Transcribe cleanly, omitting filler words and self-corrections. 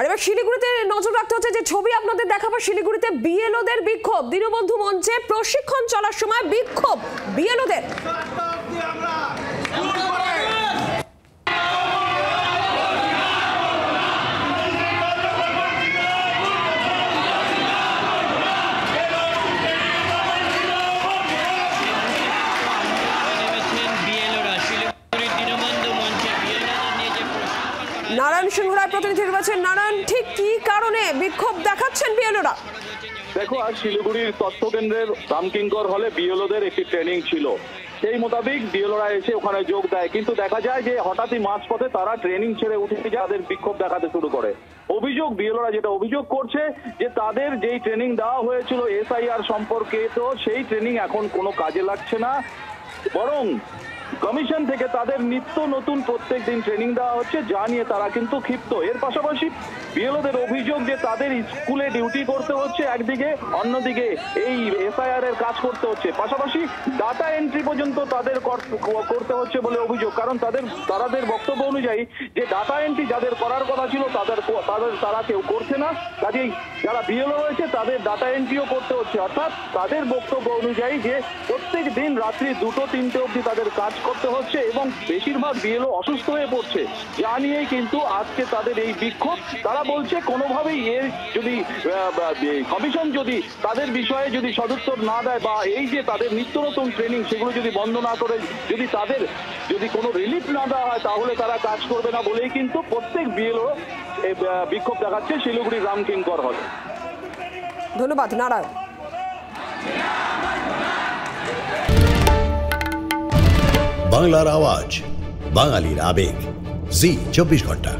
আর এবার শিলিগুড়িতে নজর রাখতে হচ্ছে যে ছবি আপনাদের দেখাবো। শিলিগুড়িতে বিএলওদের বিক্ষোভ, দীনবন্ধু মঞ্চে প্রশিক্ষণ চলার সময় বিক্ষোভ বিএলওদের। নারায়ণ সিংহরায় প্রতিনিধি রয়েছেন। নারায়ণ, ঠিক কি কারণে বিক্ষোভ দেখাচ্ছেন বিএলওরা? দেখো, আজ শিলিগুড়ির তথ্য কেন্দ্রের রামকিঙ্কর হলে বিএলওদের একটি ট্রেনিং ছিল। সেই মোতাবেক বিএলওরা এসে ওখানে যোগ দেয়, কিন্তু দেখা যায় যে হঠাৎই মাঝপথে তারা ট্রেনিং ছেড়ে উঠে তাদের বিক্ষোভ দেখাতে শুরু করে। অভিযোগ, বিএলওরা যেটা অভিযোগ করছে যে তাদের যেই ট্রেনিং দেওয়া হয়েছিল এসআইআর সম্পর্কে, তো সেই ট্রেনিং এখন কোনো কাজে লাগছে না, বরং কমিশন থেকে তাদের নিত্য নতুন প্রত্যেক দিন ট্রেনিং দেওয়া হচ্ছে, যা নিয়ে তারা কিন্তু ক্ষিপ্ত। এর পাশাপাশি বিএলওদের অভিযোগ যে তাদের স্কুলে ডিউটি করতে হচ্ছে একদিকে, অন্যদিকে এই এসআইআর এর কাজ করতে হচ্ছে, পাশাপাশি ডাটা এন্ট্রি পর্যন্ত তাদের করতে হচ্ছে বলে অভিযোগ। কারণ তাদের বক্তব্য অনুযায়ী যে ডাটা এন্ট্রি যাদের করার কথা ছিল তারা কেউ করছে না, কাজেই যারা বিএলও রয়েছে তাদের ডাটা এন্ট্রিও করতে হচ্ছে। অর্থাৎ তাদের বক্তব্য অনুযায়ী যে প্রত্যেক দিন রাত্রি 2-3টে অবধি তাদের কাজ করতে হচ্ছে এবং বেশিরভাগ বিএলও অসুস্থ হয়ে পড়ছে, যা নিয়েই কিন্তু আজকে তাদের এই বিক্ষোভ। তারা বলছে কোনোভাবেই এর যদি কমিশন যদি তাদের বিষয়ে যদি সদুত্তর না দেয় বা এই যে তাদের নিত্য নতুন ট্রেনিং সেগুলো যদি বন্ধ না করে যদি কোনো রিলিফ না দেওয়া হয় তাহলে তারা কাজ করবে না বলেই কিন্তু প্রত্যেক বিএলও বিক্ষোভ দেখাচ্ছে শিলিগুড়ির রামকিঙ্কর হলে। ধন্যবাদ নারায়ণ। বাংলার আওয়াজ, বাঙালির আবেগ, জি 24 ঘন্টা।